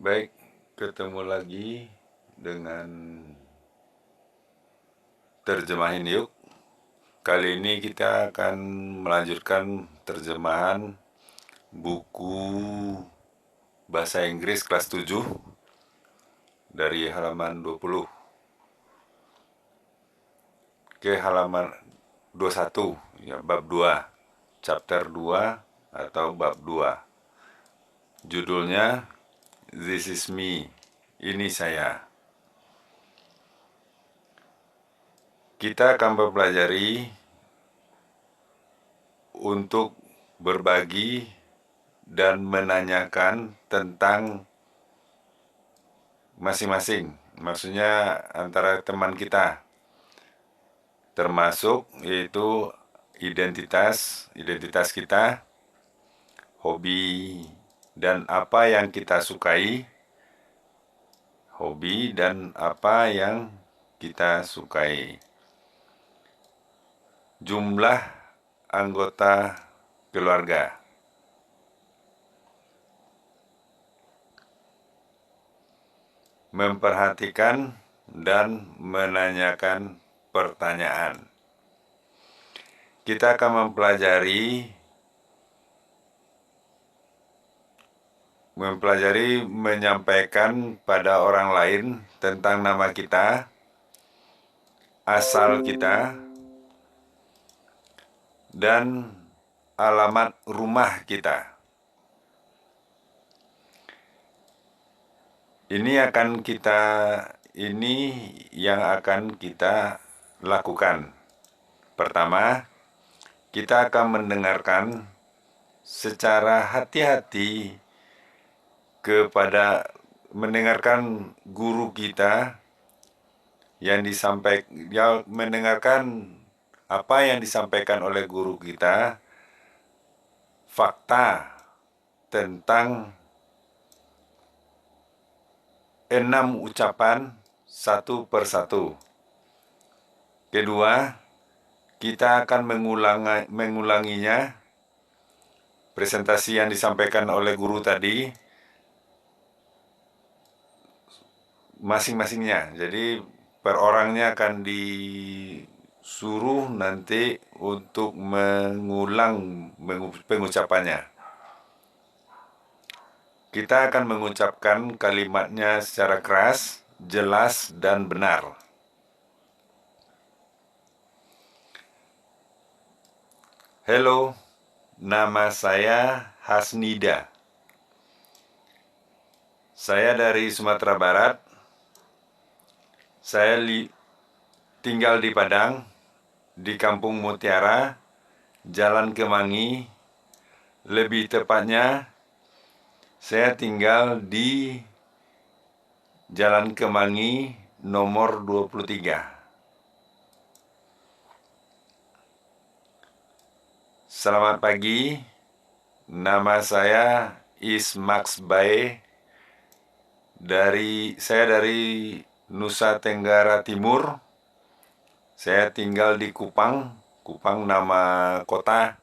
Baik, ketemu lagi dengan Terjemahin Yuk. Kali ini kita akan melanjutkan terjemahan buku Bahasa Inggris kelas 7 dari halaman 20 ke halaman 21, ya, bab 2, chapter 2 atau bab 2. Judulnya This is me, ini saya. Kita akan mempelajari untuk berbagi dan menanyakan tentang masing-masing, maksudnya antara teman kita, termasuk yaitu identitas kita, hobi dan apa yang kita sukai, jumlah anggota keluarga. Memperhatikan dan menanyakan pertanyaan. Kita akan mempelajari menyampaikan pada orang lain tentang nama kita, asal kita, dan alamat rumah kita. Ini yang akan kita lakukan. Pertama, kita akan mendengarkan secara hati-hati mendengarkan guru kita mendengarkan apa yang disampaikan oleh guru kita, fakta tentang 6 ucapan satu persatu. Kedua, kita akan mengulanginya, presentasi yang disampaikan oleh guru tadi, masing-masingnya. Jadi per orangnya akan disuruh nanti untuk mengulang pengucapannya. Kita akan mengucapkan kalimatnya secara keras, jelas, dan benar. Halo, nama saya Hasnida. Saya dari Sumatera Barat. Saya tinggal di Padang, di Kampung Mutiara, Jalan Kemangi. Lebih tepatnya, saya tinggal di Jalan Kemangi nomor 23. Selamat pagi, nama saya Ismax Bae. Saya dari Nusa Tenggara Timur. Saya tinggal di Kupang nama kota,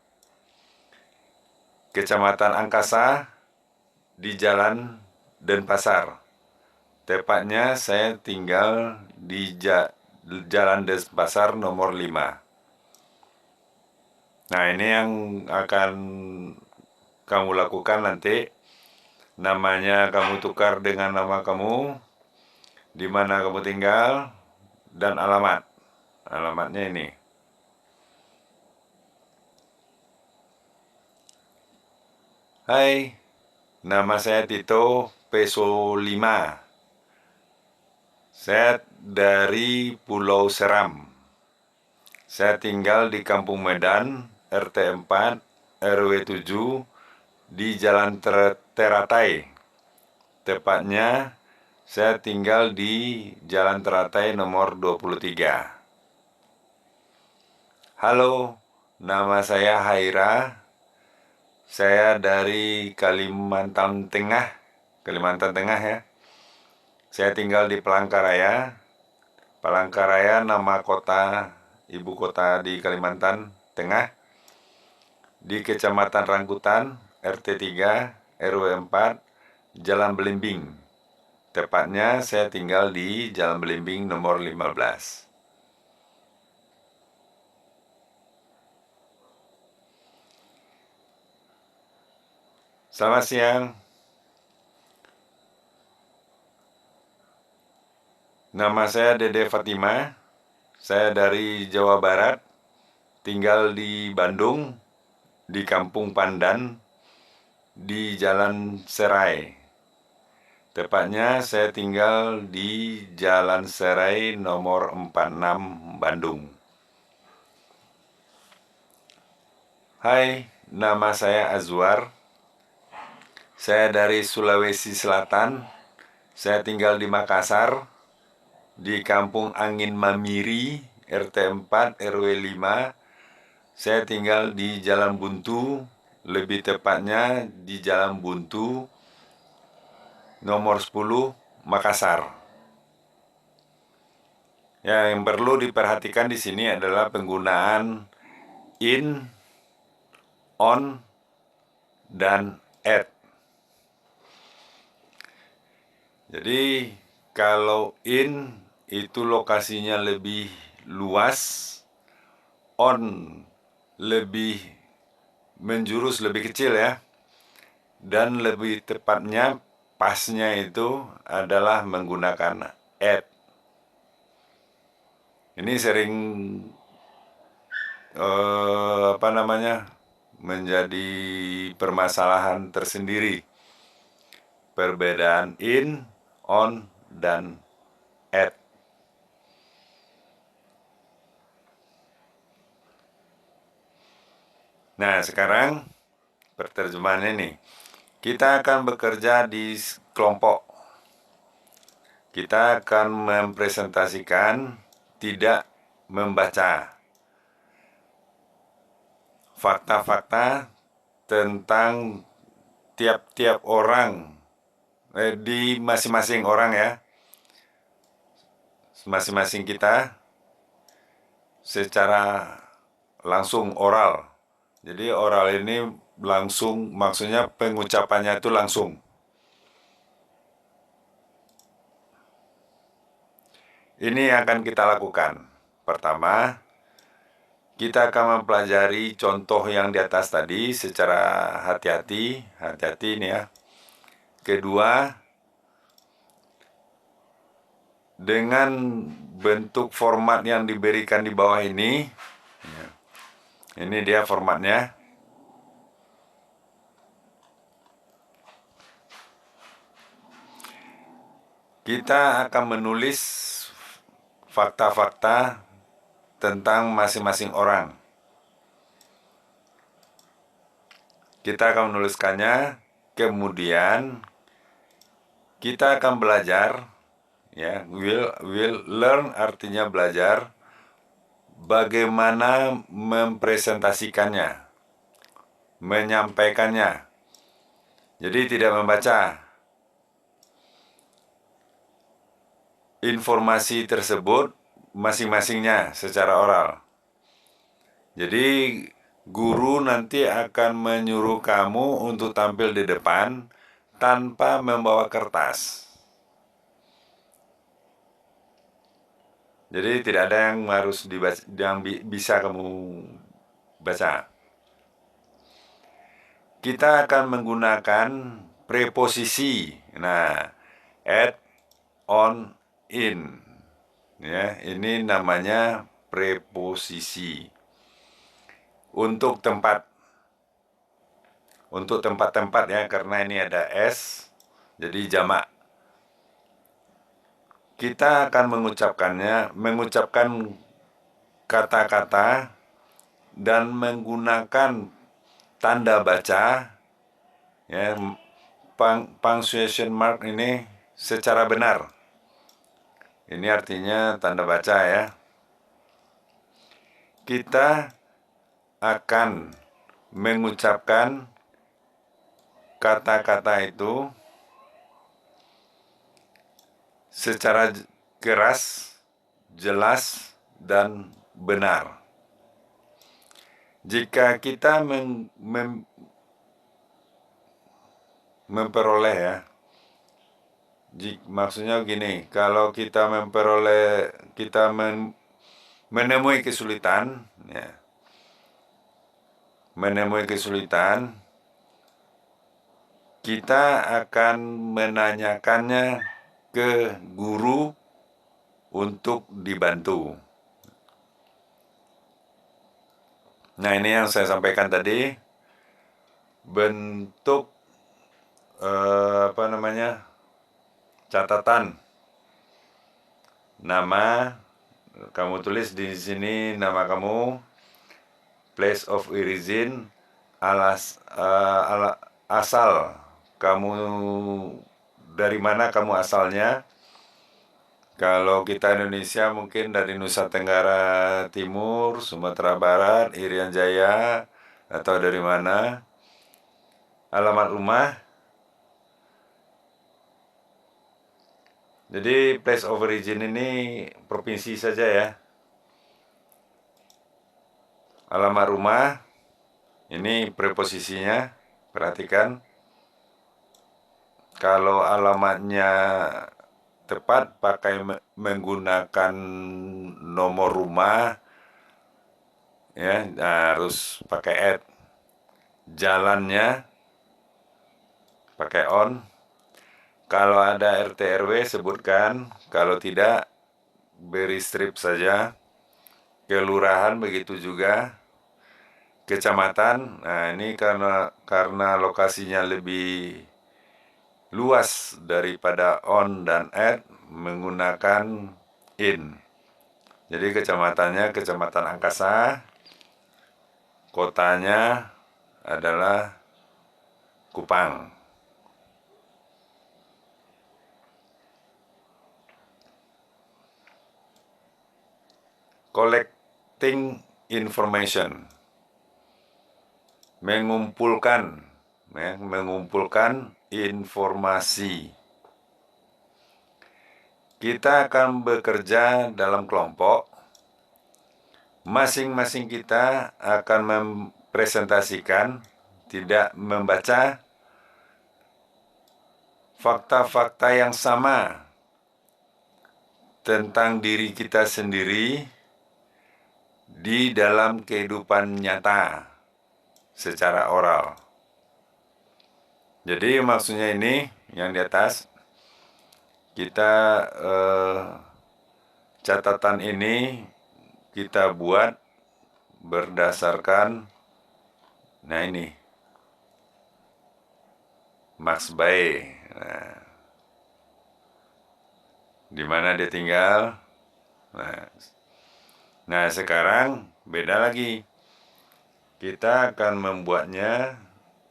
Kecamatan Angkasa, di Jalan Denpasar. Tepatnya saya tinggal di Jalan Denpasar nomor 5. Nah, ini yang akan kamu lakukan nanti. Namanya kamu tukar dengan nama kamu, di mana kamu tinggal, dan alamat. Alamatnya ini. Hai, nama saya Tito Peso 5. Saya dari Pulau Seram. Saya tinggal di Kampung Medan, RT 4, RW 7, di Jalan Teratai. Tepatnya, saya tinggal di Jalan Teratai nomor 23. Halo, nama saya Haira. Saya dari Kalimantan Tengah ya. Saya tinggal di Palangkaraya. Palangkaraya nama kota, ibu kota di Kalimantan Tengah. Di Kecamatan Rangkutan, RT 3, RW 4, Jalan Belimbing. Tepatnya saya tinggal di Jalan Belimbing nomor 15. Selamat siang. Nama saya Dede Fatima. Saya dari Jawa Barat, tinggal di Bandung, di Kampung Pandan, di Jalan Serai. Tepatnya saya tinggal di Jalan Serai nomor 46, Bandung. Hai, nama saya Azwar. Saya dari Sulawesi Selatan. Saya tinggal di Makassar, di Kampung Angin Mamiri, RT 4, RW 5. Saya tinggal di Jalan Buntu, lebih tepatnya di Jalan Buntu nomor 10, Makassar. Ya, yang perlu diperhatikan di sini adalah penggunaan in, on, dan at. Jadi kalau in itu lokasinya lebih luas, on lebih menjurus lebih kecil ya, dan lebih tepatnya pasnya itu adalah menggunakan at. Ini sering menjadi permasalahan tersendiri, perbedaan in, on, dan at. Nah, sekarang perterjemahannya nih. Kita akan bekerja di kelompok. Kita akan mempresentasikan, tidak membaca, fakta-fakta tentang tiap-tiap orang, di masing-masing orang ya, masing-masing kita secara langsung oral. Jadi oral ini langsung, maksudnya pengucapannya itu langsung. Ini yang akan kita lakukan. Pertama, kita akan mempelajari contoh yang di atas tadi secara hati-hati ini ya. Kedua, dengan bentuk format yang diberikan di bawah ini, ini dia formatnya. Kita akan menulis fakta-fakta tentang masing-masing orang. Kita akan menuliskannya, kemudian kita akan belajar, ya, will learn artinya belajar, bagaimana mempresentasikannya, menyampaikannya. Jadi tidak membaca. Informasi tersebut masing-masingnya secara oral. Jadi guru nanti akan menyuruh kamu untuk tampil di depan tanpa membawa kertas. Jadi tidak ada yang harus dibaca, yang bisa kamu baca. Kita akan menggunakan preposisi. Nah, at, on, in. Ya, ini namanya preposisi. Untuk tempat. Untuk tempat-tempat ya, karena ini ada s, jadi jamak. Kita akan mengucapkan kata-kata dan menggunakan tanda baca, ya, punctuation mark ini secara benar. Ini artinya tanda baca ya. Kita akan mengucapkan kata-kata itu secara keras, jelas, dan benar. Jika kita memperoleh ya, Maksudnya gini, kalau kita menemui kesulitan, ya, kita akan menanyakannya ke guru untuk dibantu. Nah, ini yang saya sampaikan tadi, bentuk catatan nama. Kamu tulis di sini nama kamu, place of origin, asal kamu, dari mana kamu asalnya. Kalau kita Indonesia mungkin dari Nusa Tenggara Timur, Sumatera Barat, Irian Jaya, atau dari mana. Alamat rumah. Jadi place of origin ini provinsi saja ya. Alamat rumah, ini preposisinya, perhatikan. Kalau alamatnya tepat pakai menggunakan nomor rumah, ya harus pakai add. Jalannya pakai on. Kalau ada RT RW sebutkan, kalau tidak beri strip saja. Kelurahan begitu juga. Kecamatan, nah ini karena lokasinya lebih luas daripada on dan add, menggunakan in. Jadi kecamatannya Kecamatan Angkasa, kotanya adalah Kupang. Collecting information, mengumpulkan informasi. Kita akan bekerja dalam kelompok. Masing-masing kita akan mempresentasikan, tidak membaca, fakta-fakta yang sama tentang diri kita sendiri di dalam kehidupan nyata secara oral. Jadi maksudnya ini yang di atas, kita catatan ini kita buat berdasarkan, nah ini, Max Bae. Di mana dia tinggal. Nah, sekarang beda lagi. Kita akan membuatnya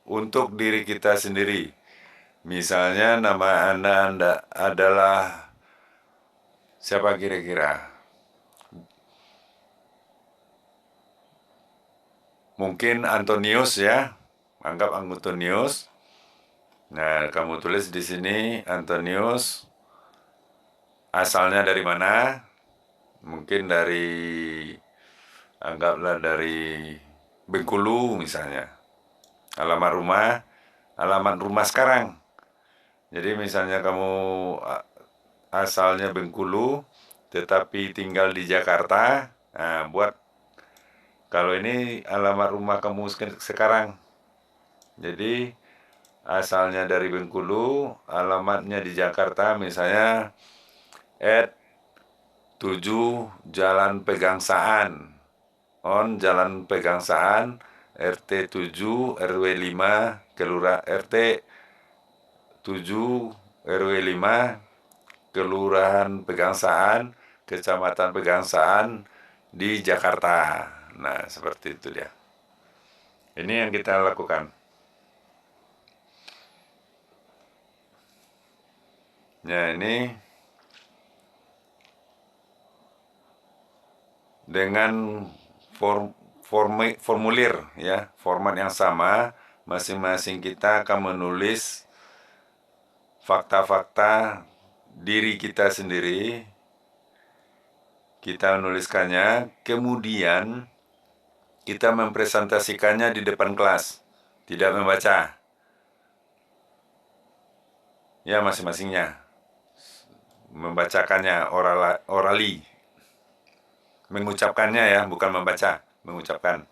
untuk diri kita sendiri. Misalnya nama Anda adalah siapa kira-kira? Mungkin Antonius ya. Anggap Antonius. Nah, kamu tulis di sini Antonius. Asalnya dari mana? Mungkin anggaplah dari Bengkulu misalnya. Alamat rumah sekarang. Jadi misalnya kamu asalnya Bengkulu, tetapi tinggal di Jakarta, nah kalau ini alamat rumah kamu sekarang. Jadi asalnya dari Bengkulu, alamatnya di Jakarta, misalnya 7 Jalan Pegangsaan. On Jalan Pegangsaan, RT 7 RW 5, RT 7 RW 5, Kelurahan Pegangsaan, Kecamatan Pegangsaan di Jakarta. Nah, seperti itu dia. Ini yang kita lakukan. Ya, ini dengan formulir ya, format yang sama, masing-masing kita akan menulis fakta-fakta diri kita sendiri. Kita menuliskannya, kemudian kita mempresentasikannya di depan kelas, tidak membaca. Ya, masing-masingnya. membacakannya orally. Mengucapkannya ya, bukan membaca, mengucapkan.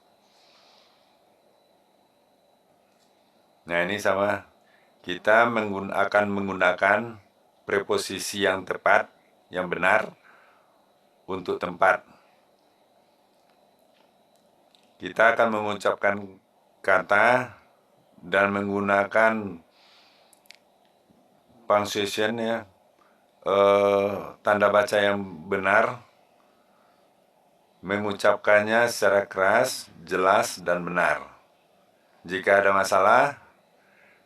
Nah, ini sama. Kita akan menggunakan preposisi yang tepat, yang benar untuk tempat. Kita akan mengucapkan kata dan menggunakan punctuation ya, tanda baca yang benar, mengucapkannya secara keras, jelas, dan benar. Jika ada masalah,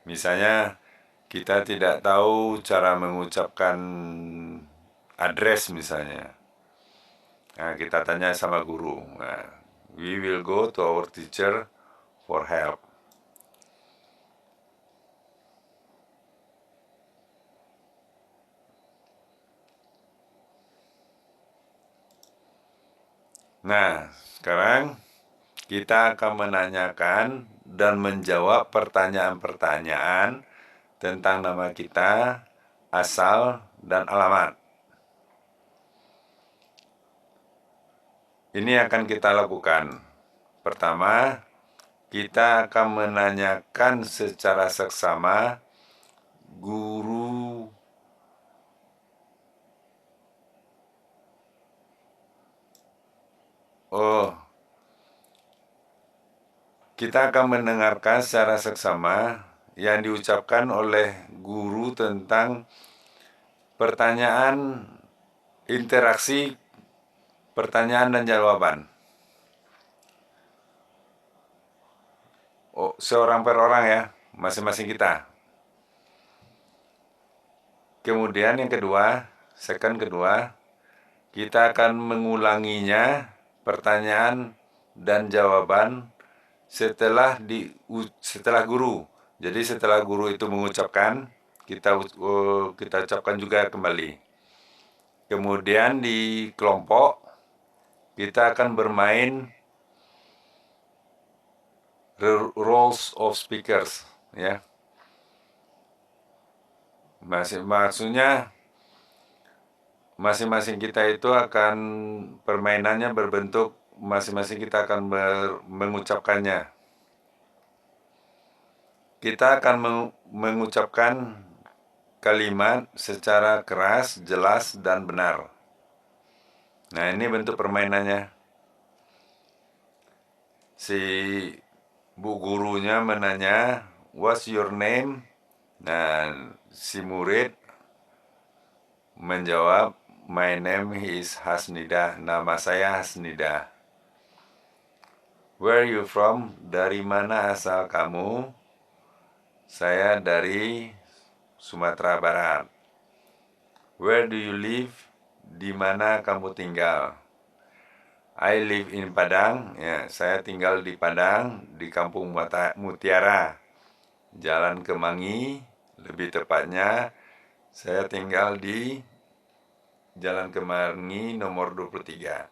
misalnya kita tidak tahu cara mengucapkan address misalnya, nah, kita tanya sama guru. Nah, we will go to our teacher for help. Nah, sekarang kita akan menanyakan dan menjawab pertanyaan-pertanyaan tentang nama kita, asal, dan alamat. Ini akan kita lakukan. Pertama, kita akan menanyakan secara seksama guru kita akan mendengarkan secara seksama yang diucapkan oleh guru tentang pertanyaan, interaksi, pertanyaan dan jawaban. Seorang per orang ya, masing-masing kita. Kemudian yang kedua, kita akan mengulanginya, pertanyaan dan jawaban setelah guru. Jadi setelah guru itu mengucapkan, kita ucapkan juga kembali. Kemudian di kelompok kita akan bermain roles of speakers ya. Maksudnya masing-masing kita itu akan permainannya berbentuk masing-masing kita akan mengucapkannya. Kita akan mengucapkan kalimat secara keras, jelas, dan benar. Nah, ini bentuk permainannya. Si bu gurunya menanya, "What's your name?" Nah, si murid menjawab, "My name is Hasnida." Nama saya Hasnida. "Where you from?" Dari mana asal kamu? Saya dari Sumatera Barat. "Where do you live?" Di mana kamu tinggal? "I live in Padang." Ya, saya tinggal di Padang, di Kampung Mutiara, Jalan Kemangi. Lebih tepatnya, saya tinggal di Jalan Kemangi nomor 23.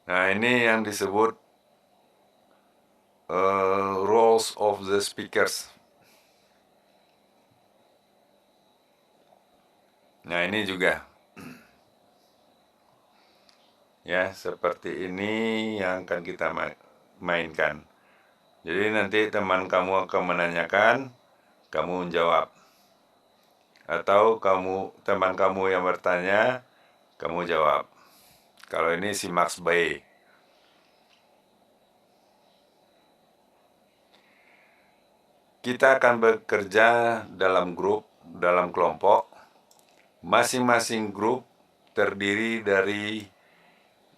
Nah, ini yang disebut roles of the speakers. Nah, ini juga ya, seperti ini yang akan kita mainkan. Jadi nanti teman kamu akan menanyakan, kamu menjawab. Atau teman kamu yang bertanya, kamu jawab. Kalau ini si Max Bay. Kita akan bekerja dalam grup, dalam kelompok. Masing-masing grup terdiri dari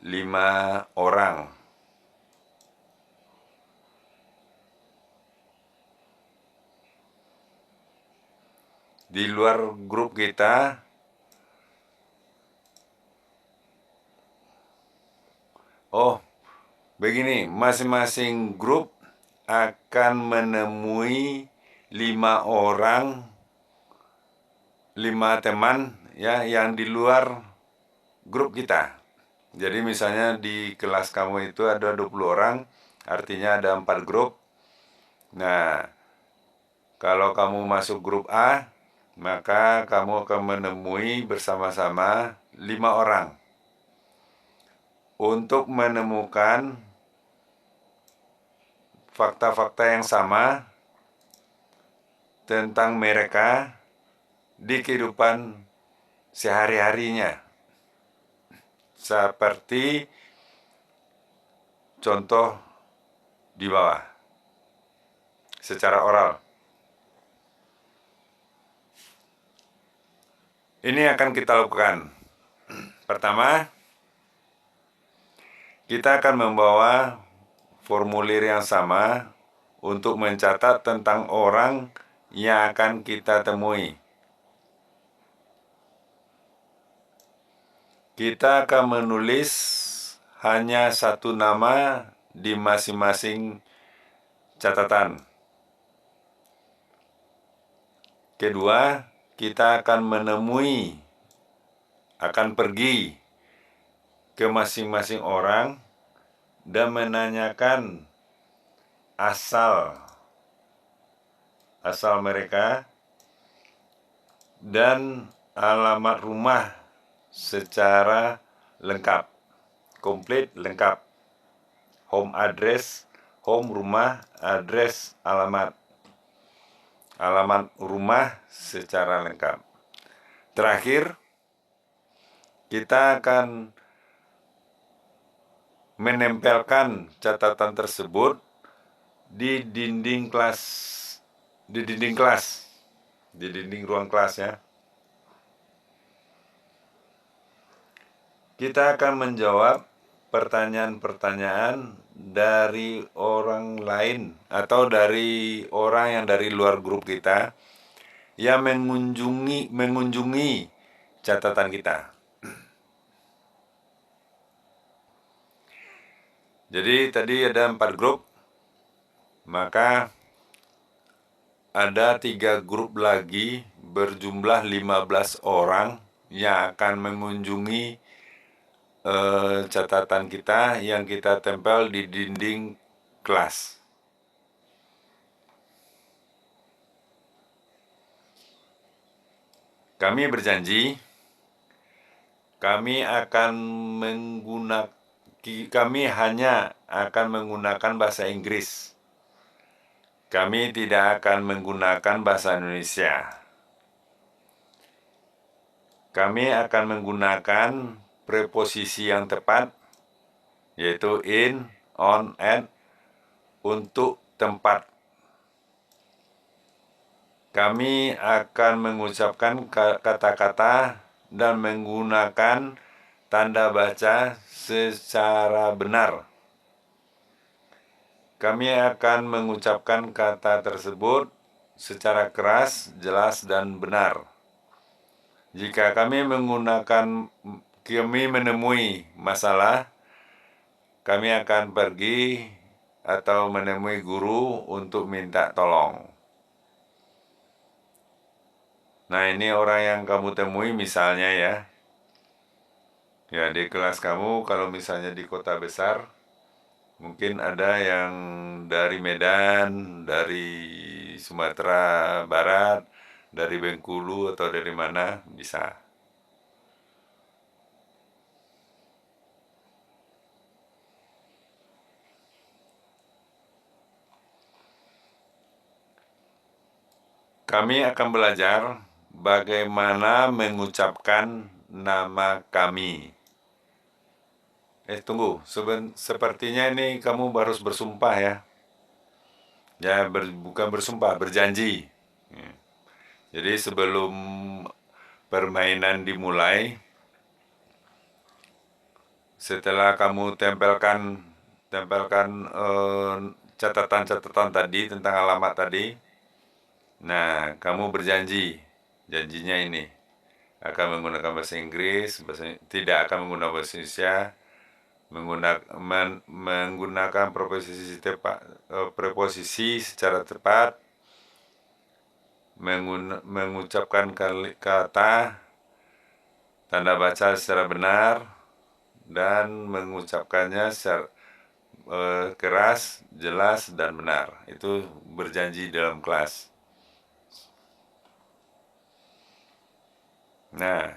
5 orang. Di luar grup kita, begini, masing-masing grup akan menemui 5 orang, 5 teman ya yang di luar grup kita. Jadi misalnya di kelas kamu itu ada 20 orang, artinya ada 4 grup. Nah, kalau kamu masuk grup A, maka kamu akan menemui bersama-sama 5 orang untuk menemukan fakta-fakta yang sama tentang mereka di kehidupan sehari-harinya. Seperti contoh di bawah, secara oral. Ini akan kita lakukan. Pertama, kita akan membawa formulir yang sama untuk mencatat tentang orang yang akan kita temui. Kita akan menulis hanya satu nama di masing-masing catatan. Kedua, kita akan pergi ke masing-masing orang dan menanyakan asal mereka dan alamat rumah secara lengkap, komplit lengkap. Home address, home rumah, address alamat rumah secara lengkap. Terakhir, kita akan menempelkan catatan tersebut di dinding ruang kelas ya. Kita akan menjawab pertanyaan-pertanyaan dari orang lain atau dari orang yang dari luar grup kita yang mengunjungi catatan kita. Jadi tadi ada 4 grup, maka ada 3 grup lagi berjumlah 15 orang yang akan mengunjungi catatan kita yang kita tempel di dinding kelas. Kami berjanji, kami hanya akan menggunakan bahasa Inggris. Kami tidak akan menggunakan bahasa Indonesia. Kami akan menggunakan preposisi yang tepat, yaitu in, on, at, untuk tempat. Kami akan mengucapkan kata-kata dan menggunakan tanda baca secara benar. Kami akan mengucapkan kata tersebut secara keras, jelas, dan benar. Jika kami menemui masalah, kami akan pergi atau menemui guru untuk minta tolong. Nah, ini orang yang kamu temui misalnya ya. Ya, di kelas kamu kalau misalnya di kota besar, mungkin ada yang dari Medan, dari Sumatera Barat, dari Bengkulu atau dari mana, bisa. Kami akan belajar bagaimana mengucapkan nama kami. Tunggu, sepertinya ini kamu harus bersumpah ya. Ya, bukan bersumpah, berjanji. Jadi sebelum permainan dimulai, setelah kamu tempelkan catatan-catatan tadi tentang alamat tadi, nah kamu berjanji, janjinya ini akan menggunakan bahasa Inggris, tidak akan menggunakan bahasa Indonesia, menggunakan preposisi secara tepat, mengucapkan kata tanda baca secara benar, dan mengucapkannya secara keras, jelas, dan benar. Itu berjanji dalam kelas. Nah,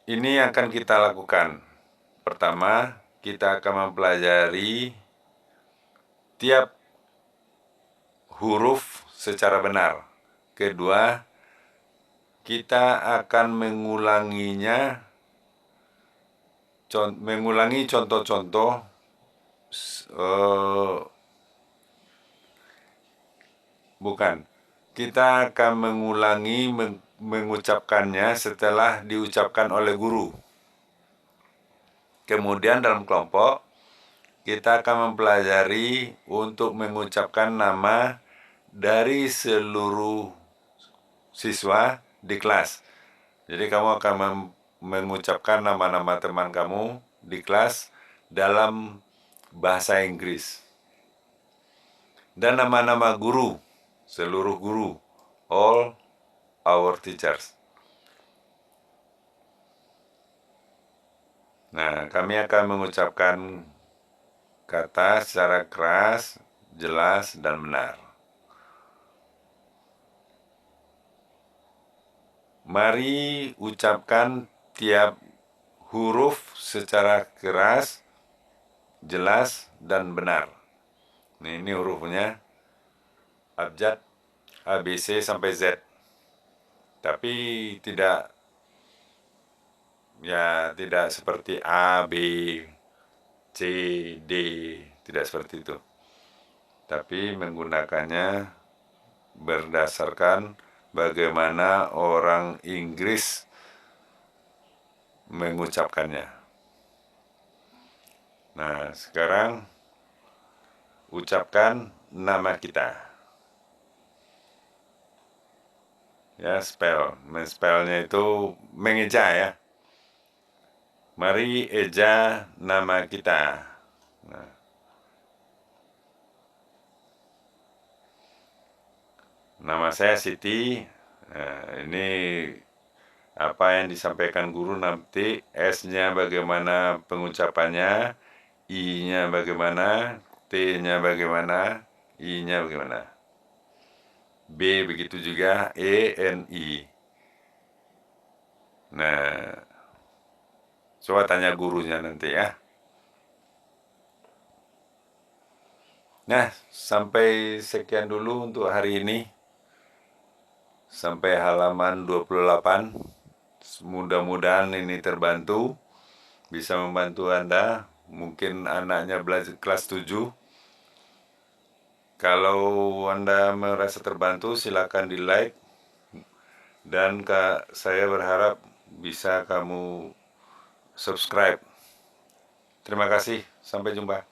ini yang akan kita lakukan. Pertama, kita akan mempelajari tiap huruf secara benar. Kedua, kita akan mengulangi contoh-contoh kita akan mengulangi mengucapkannya setelah diucapkan oleh guru. Kemudian dalam kelompok kita akan mempelajari untuk mengucapkan nama dari seluruh siswa di kelas. Jadi kamu akan mengucapkan nama-nama teman kamu di kelas dalam bahasa Inggris. Dan nama-nama guru, seluruh guru, all our teachers. Nah, kami akan mengucapkan kata secara keras, jelas, dan benar. Mari ucapkan tiap huruf secara keras, jelas, dan benar. Nah, ini hurufnya abjad A, B, C sampai Z. Tapi tidak seperti A, B, C, D, tidak seperti itu. Tapi menggunakannya berdasarkan bagaimana orang Inggris mengucapkannya. Nah, sekarang ucapkan nama kita. Ya, men-spellnya itu mengeja ya. Mari eja nama kita. Nah. Nama saya Siti. Nah, ini apa yang disampaikan guru nanti, S-nya bagaimana pengucapannya, I-nya bagaimana, T-nya bagaimana, I-nya bagaimana. B begitu juga, E, N, I. Nah, coba tanya gurunya nanti ya. Nah, sampai sekian dulu untuk hari ini. Sampai halaman 28. Mudah-mudahan ini terbantu, bisa membantu Anda. Mungkin anaknya belajar kelas 7. Kalau Anda merasa terbantu, silakan di like. Dan saya berharap bisa kamu subscribe. Terima kasih, sampai jumpa.